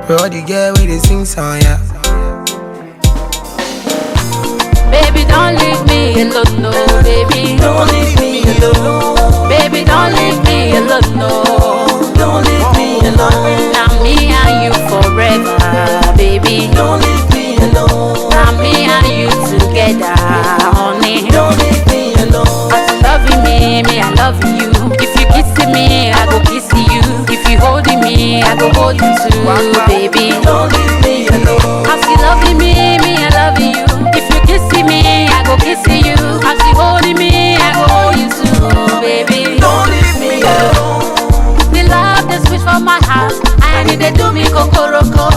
Bro, the girl with the sing song, yeah. Baby, don't leave me alone, no, baby. Don't leave me alone. Baby, don't leave me alone, no. Don't leave me alone. Now me and you forever, baby. Don't leave me alone. Now me and you together, honey. Don't leave me alone. As you loving me I love you. If you kissing me, I go kiss you. If you holding me, I go hold you too, baby. Don't leave me alone. As you loving me I love you. If you kissing me, I go kiss you. As you holding me, I go hold you too, baby. Don't leave me alone. The love they switch for my heart, and it they do me kokoroko.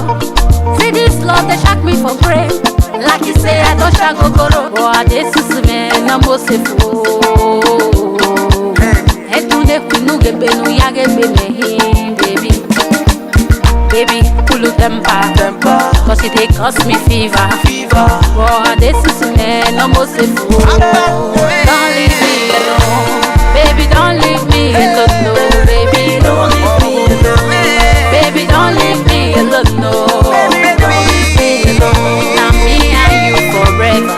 See this love they shock me for brain. Like you say I don't shag kokoro. Boy, this is me, no more safe. Etunde kunuge benu yage bene, baby. Baby, pull temper, cause it they cause me fever. Boy, this is me, no more safe. Don't leave me alone, baby. Don't leave me alone, no, baby. Don't leave me alone. Baby, don't leave me alone, no. Now me and you forever,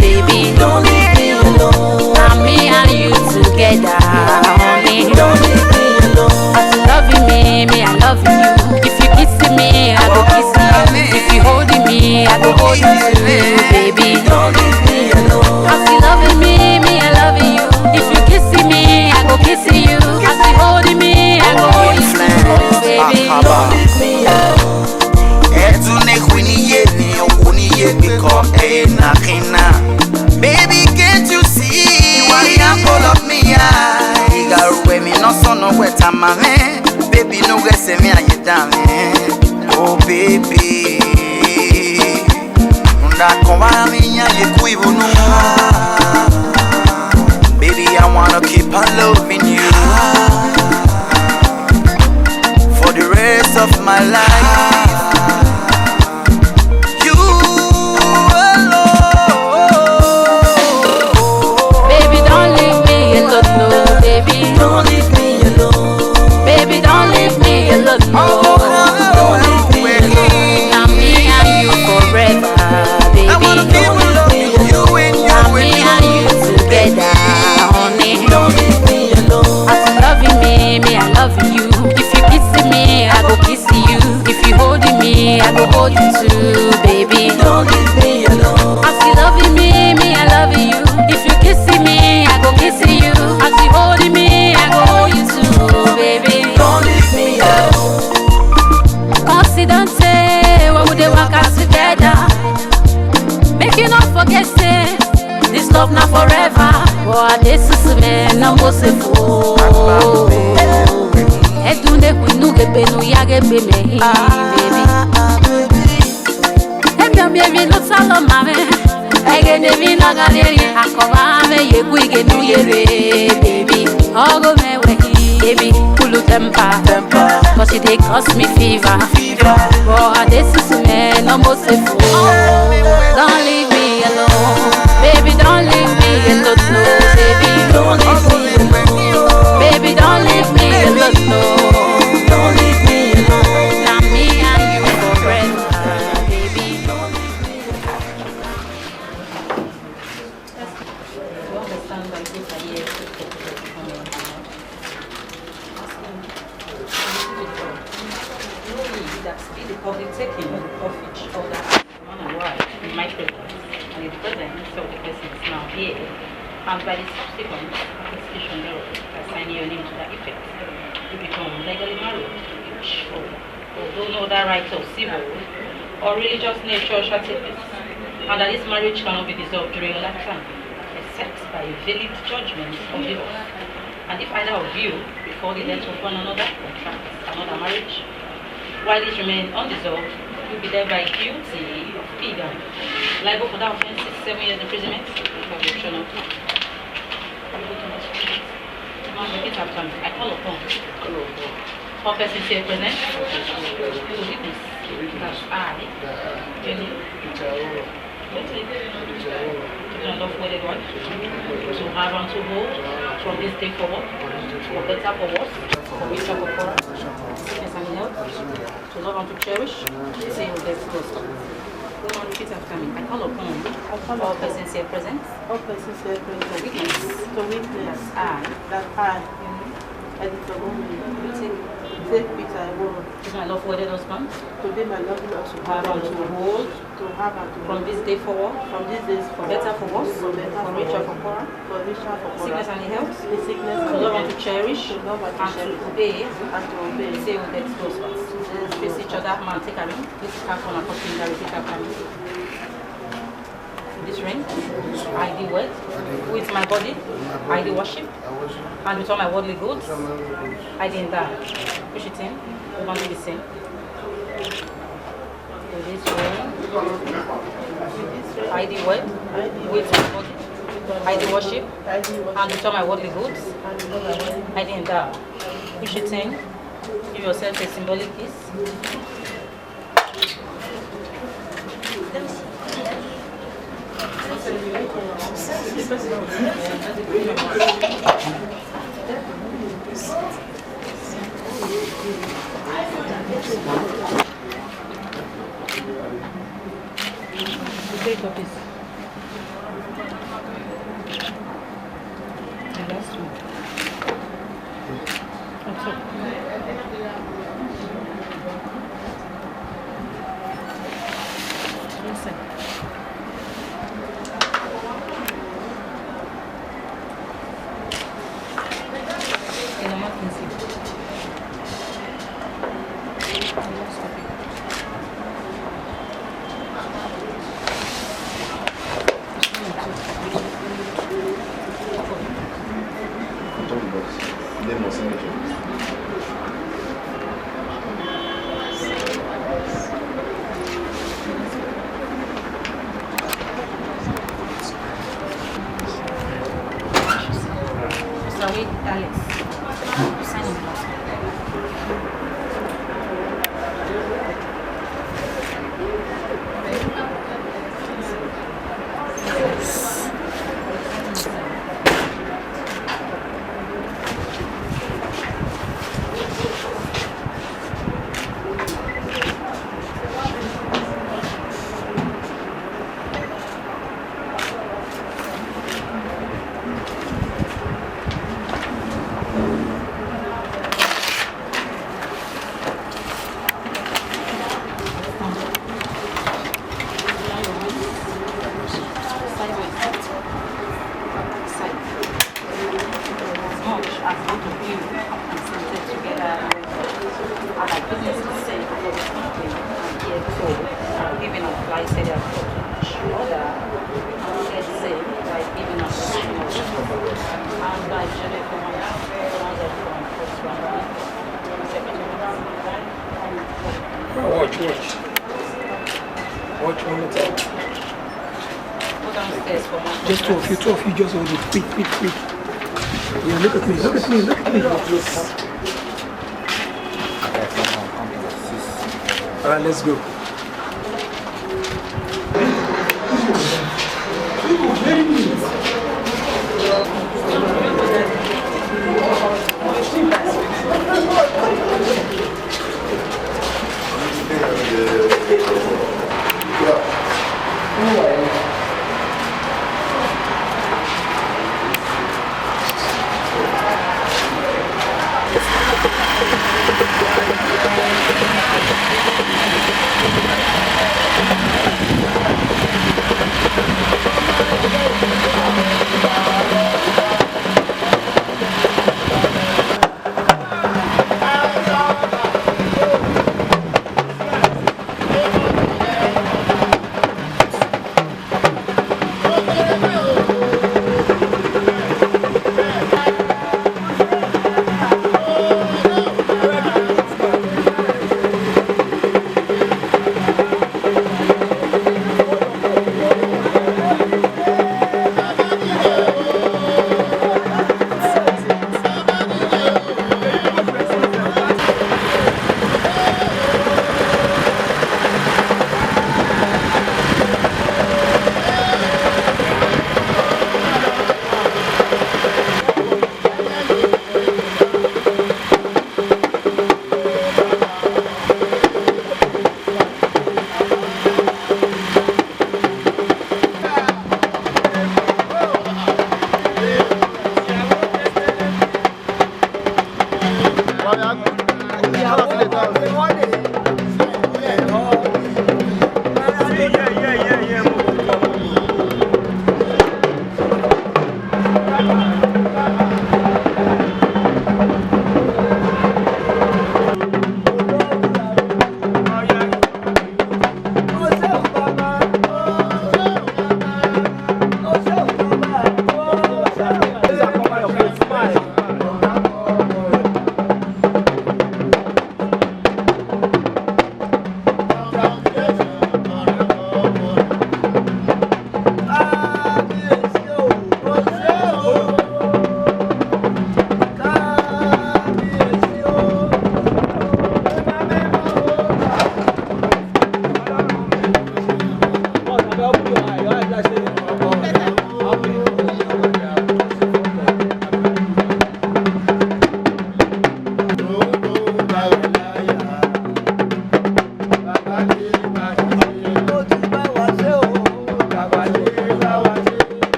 baby. Don't leave me alone. Now me and you together, honey. Don't leave me alone. As you loving me I love you. If you kissing me, I go kiss you. If you holding me, I go hold you too, baby. Don't leave me alone. As you loving me I love you. If you kissing me, I go kiss you. As you holding me, I go hold you too, baby. Don't leave me alone. Baby, can't you see why I'm full of me? I got away me no son no wet I'm a man. Baby, no get se me and you damn. Oh baby, that come on me and you quiver no. Baby, I wanna keep on loving you for the rest of my life. Don't leave me alone. Baby, don't leave me alone, no. Don't leave me alone. Now me and you forever, baby. Don't leave me alone. Now me and you together, honey. Don't leave me alone. As you loving me I love you. If you kissing me, I go kiss you. If you holding me, I go hold you too, baby. Don't leave me alone. As you loving me I love you. If you kissing me, I go kiss you. As you holding me, I go hold you too, baby. Don't leave me alone. Confidente, what would they work out together? Make you not forget, say this love not forever. Boy, this is me, no more say for. Etunde kunuge benu yage bene, baby. Baby, no salo mame. Ege nevi na galeri, akova me ye kuige nu yere, baby. Ogo me wehi, baby. Pulu temper, cause it they cause me fever. Boy, this is me, no more say fool. Don't leave me alone, baby. Don't leave me alone, no, baby. Don't leave me alone. Baby, don't leave me alone, no. Don't leave me alone. Now me and you forever, baby. Public taking of each other one and one in my presence and in the presence of the person is now here, and by the subsequent attestation thereof, by signing your name to that effect, you become legally married to each other. Although no other right of civil or religious nature shall take place, and that this marriage cannot be dissolved during a lifetime, except by a valid judgment of divorce. And if either of you, before the death of one another, contracts another marriage, while it remains undesolved, you'll be thereby guilty of bigamy, liable for that offense 7 years imprisonment, for the option of repeat after me. I call upon all persons here present to witness that I, Jenny, to be unlawful wedded wife, to have and to hold from this day forward, for better for worse, for Wish of Okora, sickness and health, to love and to cherish, say your best gospel. Go on, repeat after me. I call upon all persons here present All persons here to present witness to witness that that I, Edith Vbuomwan, take Peter Iworo is my love wedded husband, to be my lovely husband, have and to hold to have and to from this day forward, from this day for better, for worse, for better, for for richer, worse, for poorer, for richer, for sickness poorer, and health, the sickness to and love and health, to cherish, to love and to and to cherish, obey, and to obey. say with the gospel. Face each other, man, take a ring. This is half on a copy, repeat after me. This ring, I the word, with my body, I the worship, and with all my worldly goods, I the endow. Push it in, we want to be same. With this ring, I the word, with my body, I the worship, and with all my worldly goods, I the endow. Push it in, give yourself a symbolic kiss. Take up this. The last one. On top. Inside. In a marking slip. The last copy. Sorry, Alex. Sign in class. Watch. Watch one more time. Go downstairs for more. Just two of you just hold it. Quick. Yeah, look at me. Alright, let's go.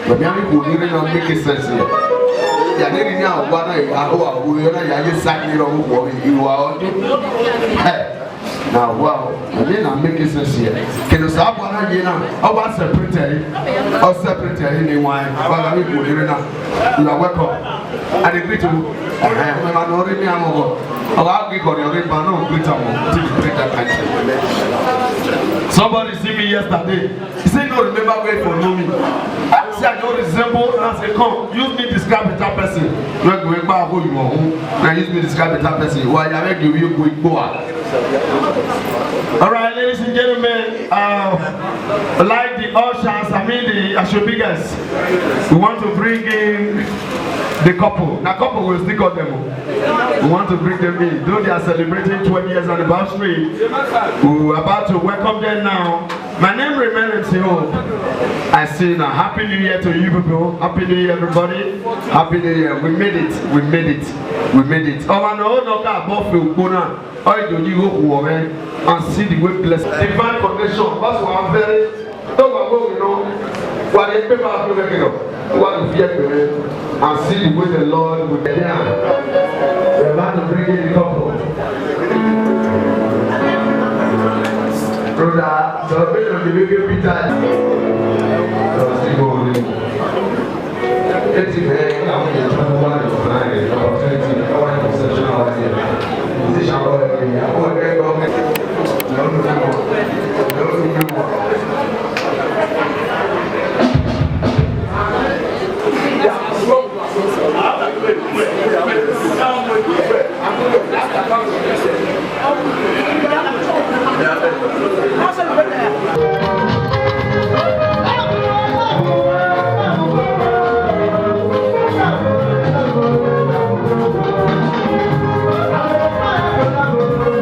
But now we don't make sense here. Yeah, they didn't know what I just sat here on you are. Now, wow, and then I'm making sense here. Can you stop one again? I want secretary or secretary anyone. But I will put it enough. You are welcome. I agree to I'm not already. I'll give you your banner. Somebody see me yesterday. He said, no, remember where for know me. I said, I don't resemble. I said, come, use me to describe a type person. You're going back home. Now use me to describe a type person. Why are you going to all right, ladies and gentlemen, like the ushers, the Ashobigas, we want to bring in the couple. Now, couple will stick on them. We want to bring them in. Though they are celebrating 20 years anniversary, we're about to welcome them now. My name remains Hope. I say now, Happy New Year to you people. Happy New Year, everybody. Happy New Year. We made it. We made it. We made it. Oh, I know, no, above you, Bona. I do you go and see the way blessed. Divine connection. That's why I'm very. Don't go, you know. What the people are doing, what the fear and see the way the Lord will be there. We're about to bring in the couple. Brother, the bit of the baby Peter. It's very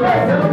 Let's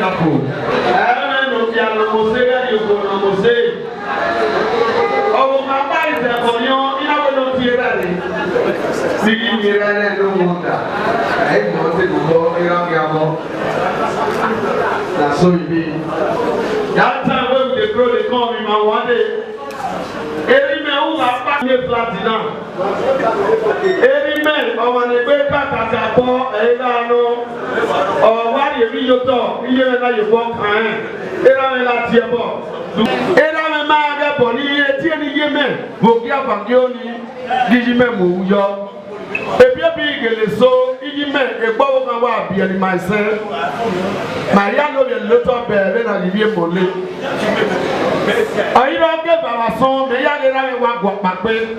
wonderful. No piano mosega you go no mosega. Oh my body is for you. You know no tierra. See me right no wonder. I don't think go around your that's so it be. That time when they grow they come in my one day. Every man who has back here platinum. Every man over the way back at the ball, or what you read your talk, you know you walk hand. Every last year ball. Every man get body, 10 year man will give up on Gijime Muyo. If you're big, so you make a bow of our being myself. My young little bear, and I give you I don't get our song, the young and walk back way.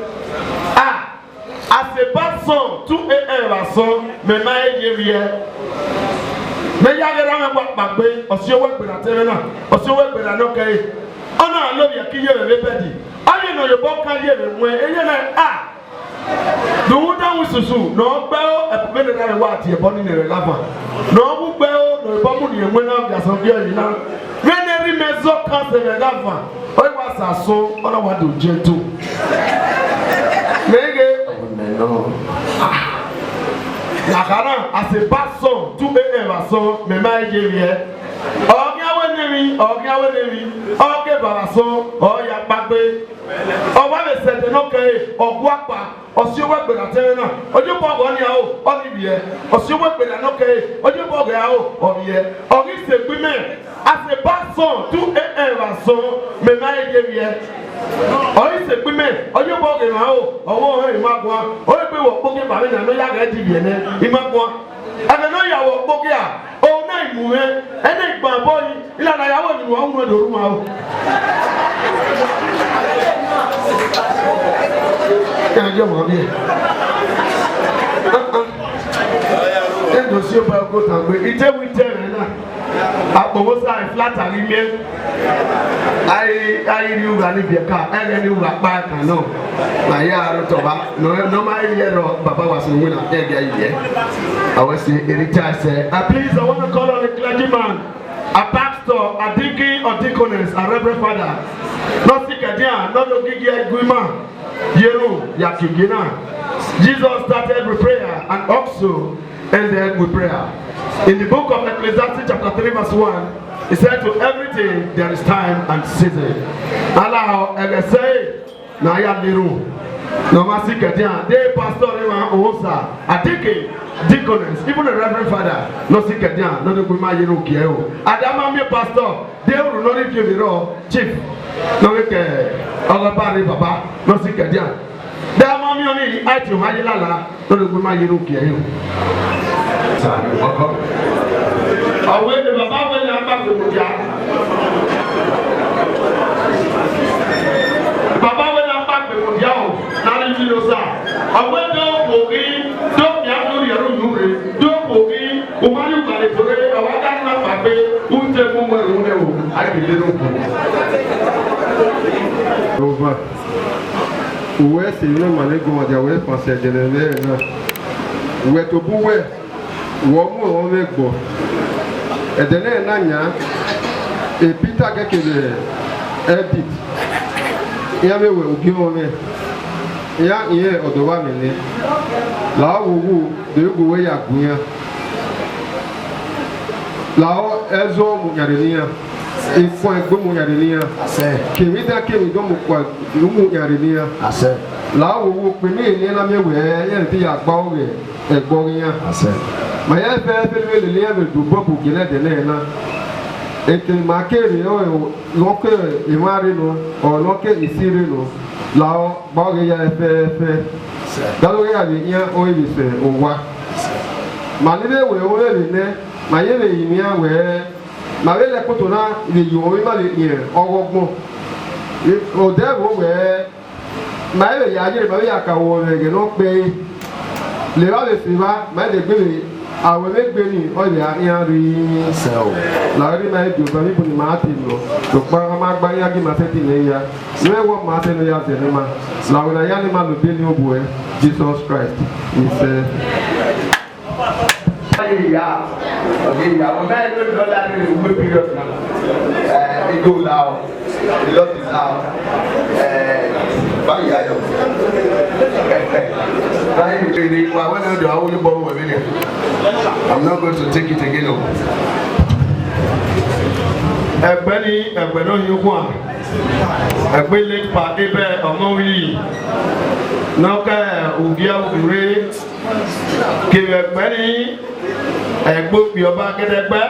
Ah, as a bad song, 2 a.m. song, may my area. May young and walk back way, or see work with a tenor, or see work with an okay. Oh, no, I love your key and liberty. I know your book can hear when you're like, ah. The woman with Susu, no bell, a preventative what you're born in a lava. No bell, no bomb, you went out as of your young. When every mezzo comes in a lava, I was a soul, or I want to jail too. Maybe, no. Nakana, as a bad song, 2 a.m. song, may my give here. Oh, okay, Baraso, oh, ya Bagbe. Oh, what is said, okay, or Guapa, or she work with a tenor, or you bog on your Olivier, or she work with an okay, or you bog out, or yeah, or it's a women. As a bad song, 2 a.m. song, may I give here. Or it's a women, or you bog out, or hey, Magua, or if we were booking by me, I know you are getting in Magua. And I know you are Bogia. Oh, night, move and then my boy, I want to go to the room. Can I get one here? Then don't see about go to me. It's a winter. I was flat and again. I knew that if you can't, I knew that back. I know. My yard, no, my year of Papa was in winter. I was retired. Please, I want to call on a clergyman, a pastor, a deacon or deaconess, a reverend father. Not Sikadia, not Ogigia Guima, Yeru, Yakigina. Jesus started with prayer and also ended with prayer. In the book of Ecclesiastes, chapter 3, verse 1, he said, to everything there is time and season. Allah, I say, Naya Liru. No Masikadia, they pastor, Osa, a deacon. Deaconess, even a reverend father, no Sikadia, no Guma Yeru. Adama, pastor, they will not give you all, chief. No, Alabari Baba, no Sikadia. There are many I to Hayala, no Guma Yeru. I went to Baba when I'm back to Muja. Baba when I'm back to Muja, now you know, sir. I went to Mogi. Umani bale tore awada na pape unte mumwe runeo akilero over uwe si no malego ma dia we pense denele na uwe to buwe wo mu o megbo edene na nya e Peter kekele edit ya mewe ogi o me ya iye odowa mi ni la wo de go we ya gunya lao ezo munyarenia ifo egbe munyarenia kemida kemido mukwa munyarenia lao wo pe mi ni na mewe ye ti ya gba owe egboria ma ya fe le ya me du bobu gele de na eke makeri o loke imari no o loke isiri no lao ba ge ya fe dalo ya ni ya o ibi se owa ma ni be we o le ne ma ye le yimia we ma we le koto na le yo we ma le ye ogogbon o de wo we ma ye ya je ma we ya ka wo le ge no pe le ba le fi ba ma de gbe le awe me gbe ni o ya yan ri se o la ri ma e do ba mi bu ni ma ti lo to pa ma gba ya gi ma se ti le ya we wo ma se no ya de ni ma la we na ya ni ma lo de ni obu e Jesus Christ he said Okay, yeah. When I don't know that in the period now, it goes out. The lot is out. I'm not going to take it again. Ẹgbẹ́ni ẹgbẹ́nà yóò wà ẹgbẹ́ lè pa ibẹ̀ ọmọ yìí nọ́kẹ́ òbíà òbúrẹ́ kiri ẹgbẹ́ni ẹgbópi ọba gẹ́gẹ́gbẹ́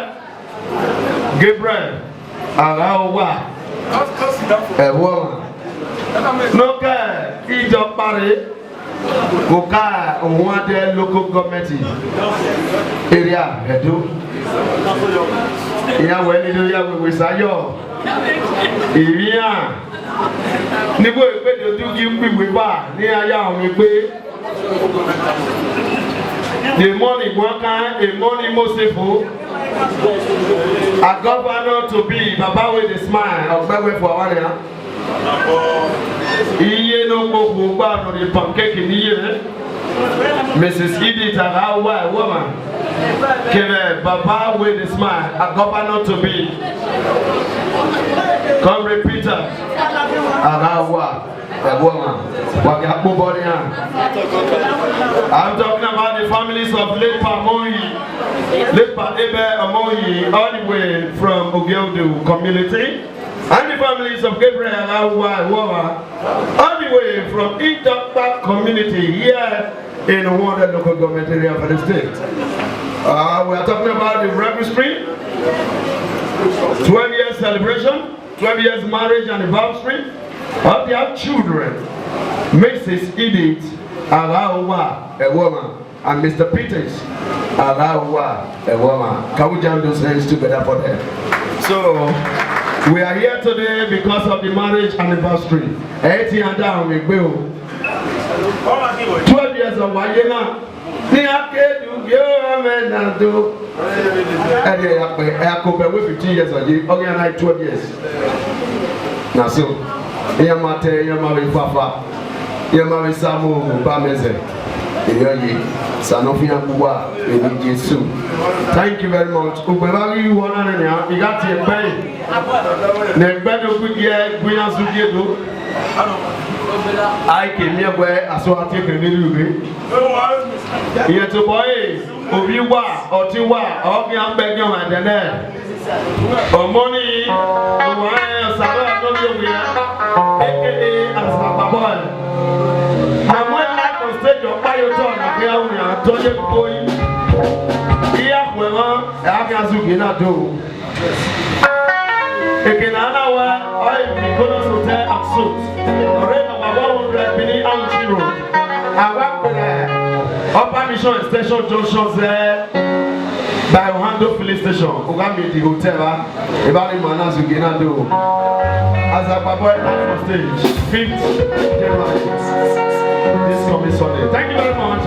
Gabriel Aghahowa Vbuomwan nọ́kẹ́ ìjọ parí kò ká òun adé local government area Edo. Ìyàwó ẹni ló yà wèwè sáyọ̀ ìrìyàn nígbò ìpèdè ojúgi ń pìwé bá ní ayé àwọn ìpé the money worker a money mosefo a governor to be baba with a smile ọgbẹ́wẹ́ for one year iye ló gbogbo gbàdùn ní pancake níyẹ Mrs. Edith Aghahowa Vbuomwan Kebe Baba with a smile, a governor to be. Come repeat it. Aghahowa Vbuomwan. I'm talking about the families of late Pamoyi, late Ebe Amoyi, all the way from Ogeudu community, and the families of Gabriel Aghahowa Vbuomwan, all the way from Idokpa community here in one local government area for the state. We are talking about the registry, 12 years celebration, 12 years marriage anniversary of their children, Mrs. Edith Aghahowa Vbuomwan and Mr. Peters Aghahowa Vbuomwan. Can we jam those hands together for them? So, we are here today because of the marriage anniversary. 18 and down, we will. 12 years of Wayena. Ni akedu yo menado. Ade yakobe we 15 years ago. Organize 12 years. Na so. Yamate yamawe fafa. Yamawe samu bameze. Eyoyi. Sanofi akuwa ebi Jesu. Thank you very much. Ubewari you wanna na you got your pay. Na gbedo kudie gbuyan sudiedo. I came here where I saw a take a little bit. Yet to boy, Obiwa, or Tiwa, or young Benjamin and the net. Or money, or Sabah, aka as a boy. And when I was stage of Payoton, I told you, boy, here, well, I can do. Again, another I go to hotel and suit. Already, 100 million euro. I work with Upper Mission Station Junction there by Ohando Police Station. Ogami the hotel. About the man as you get do. As a boy on stage, 5th January. This coming Sunday. Thank you very much.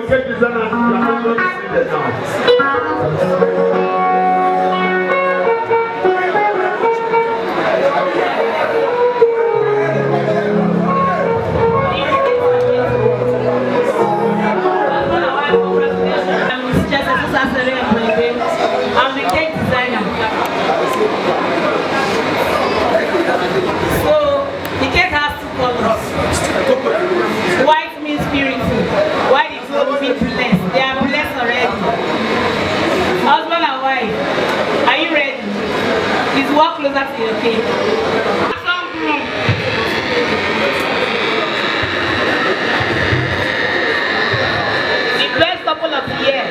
cake designer, you are not going to see that now. I'm the cake designer. So the cake has two colors. White means spiritual. White is what means blessed. They are blessed already. Husband and wife, are you ready? Please walk closer to your cake. The best couple of the year.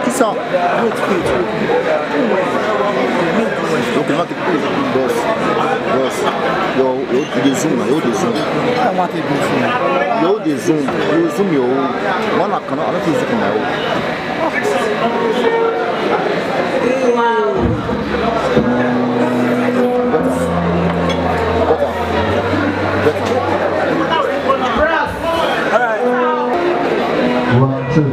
Qui ça? Donc il va te couper boss. Yo, des zoom, yo des zoom. Yo des zoom, yo zoom yo. Moi na kana, ana te zoom yo. One, two.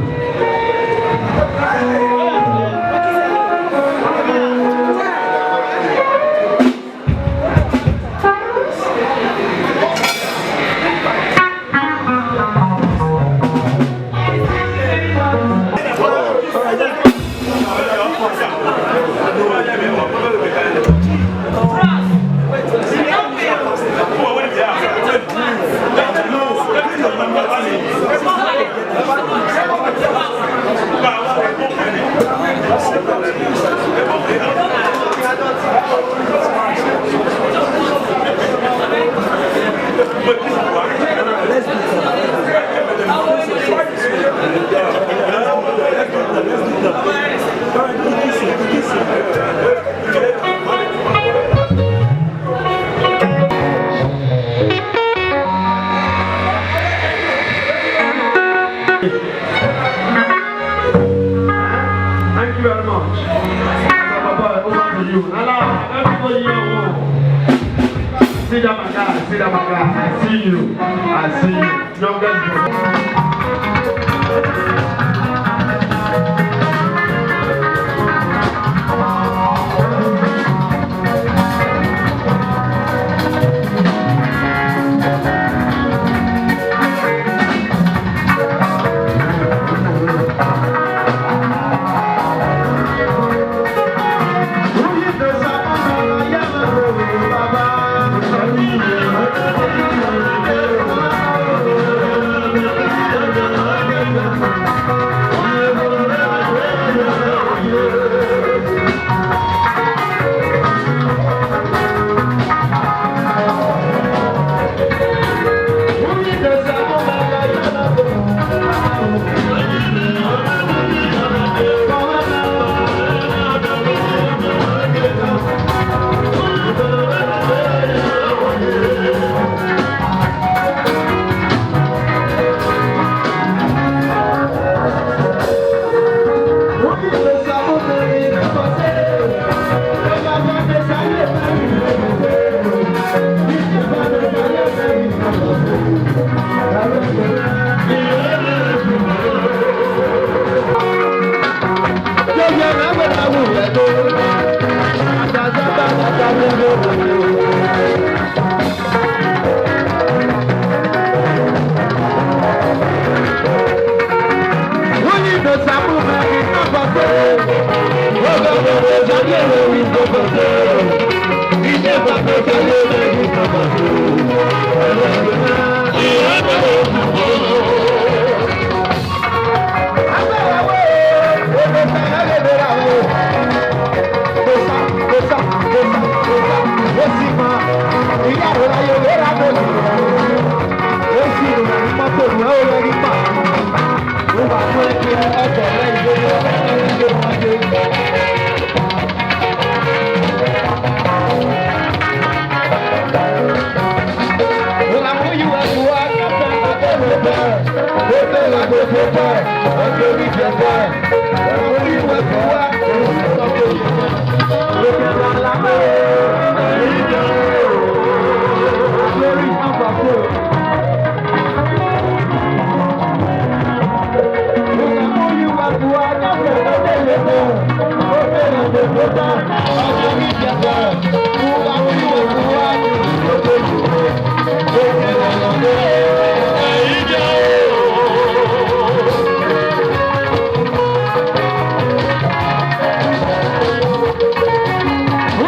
Thank you very much. Papa, over to you. Hello, everybody here. See that my guy, see that my guy. I see you. Youngest Who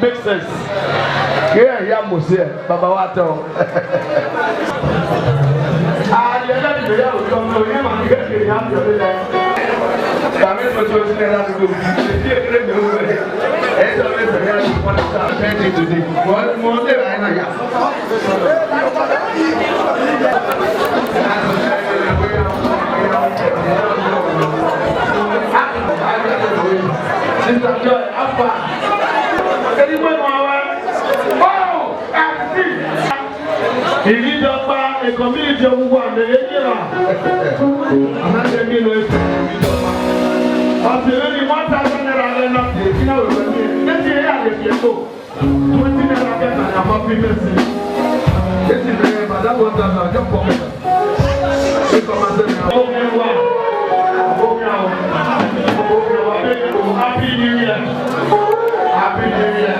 makes sense. Yeah, Musia, Baba Wato. Ah, you're not even able to come to him and get the hand of the land. I'm going to go to the Sister Joy, Alpha. Anyone if you don't buy a community of one, the I'm not saying you but the only 1,000 naira not you know, let's say if you go 20 naira and I'm happy messy. This is very bad. That was the job for me. Happy New Year. Happy New Year.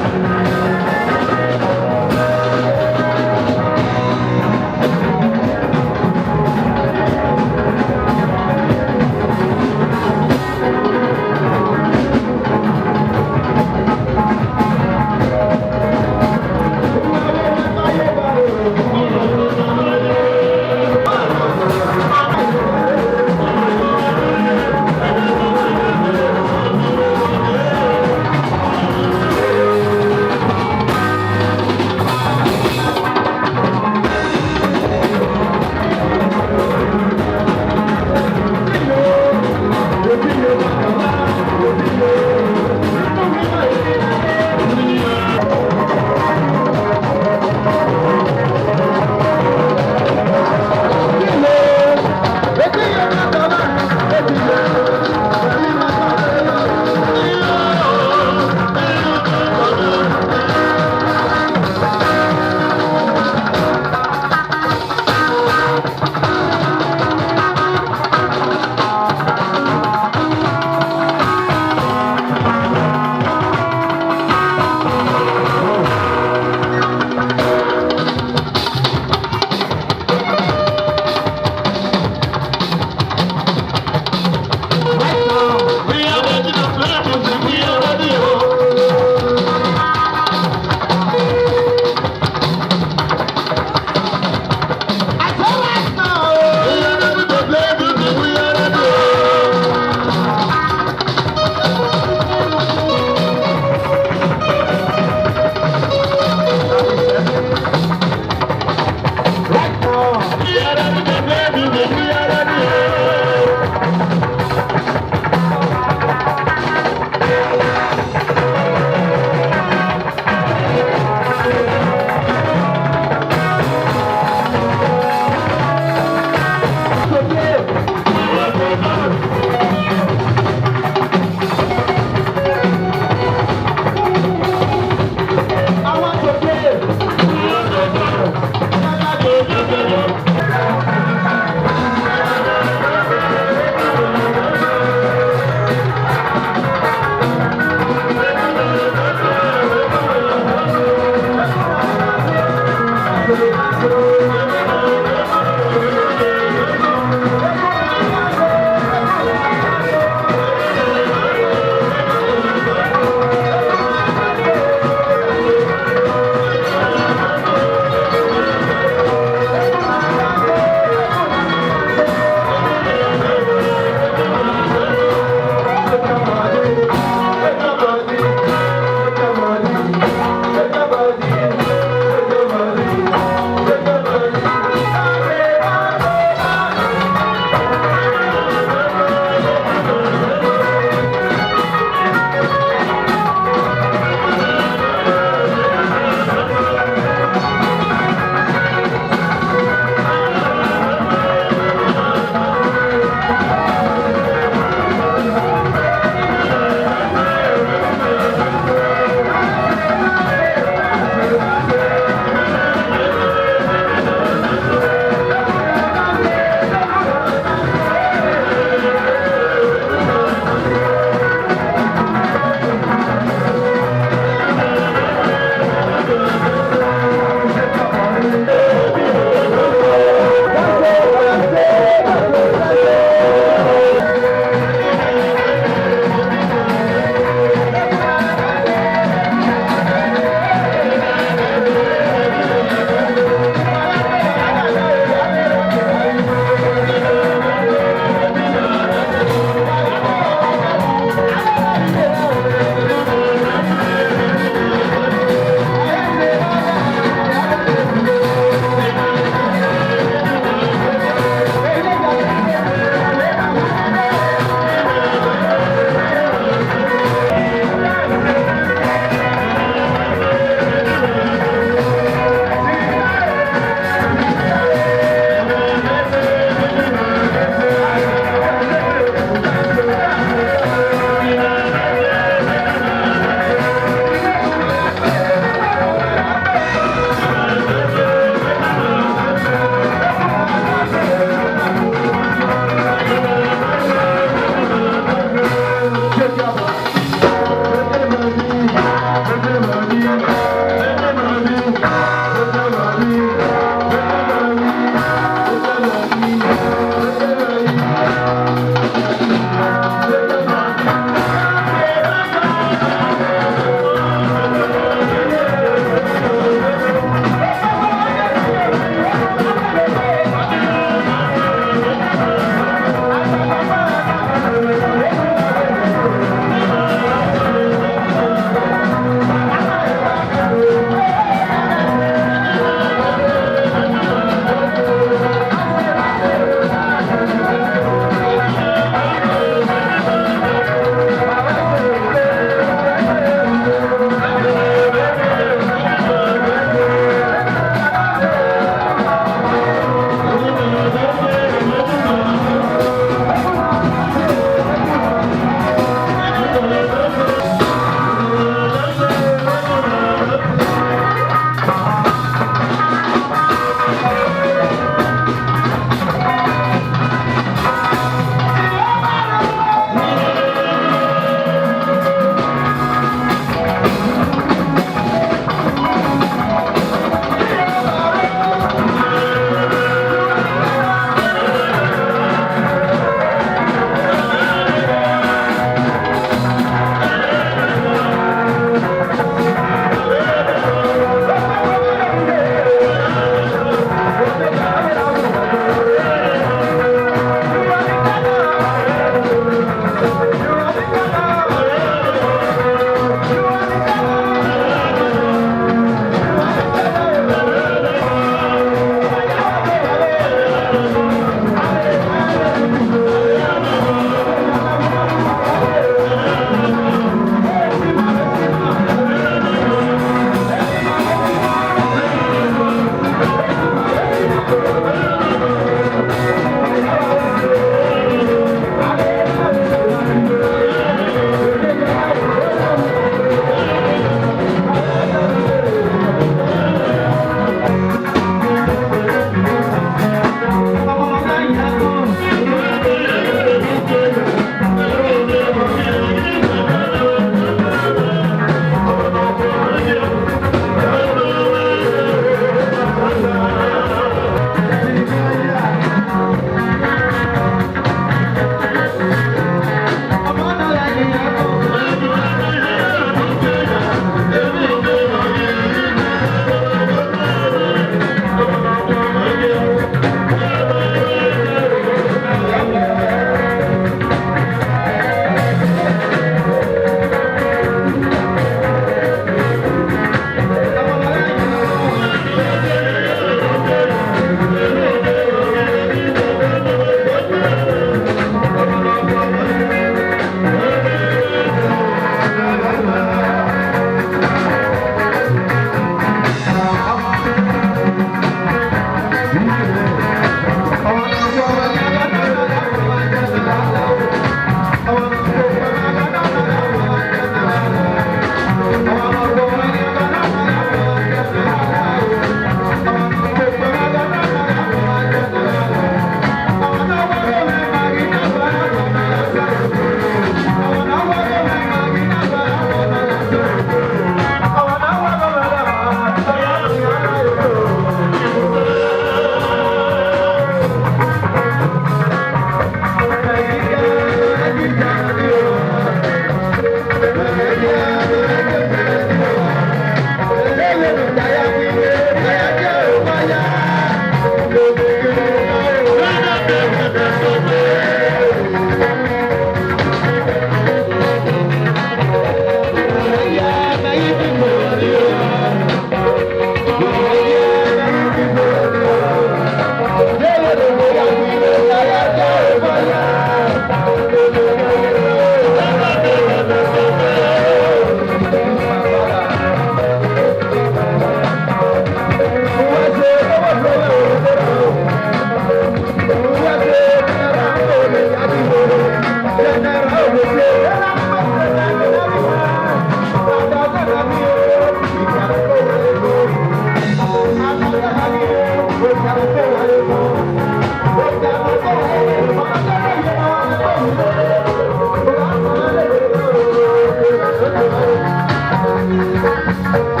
Thank you.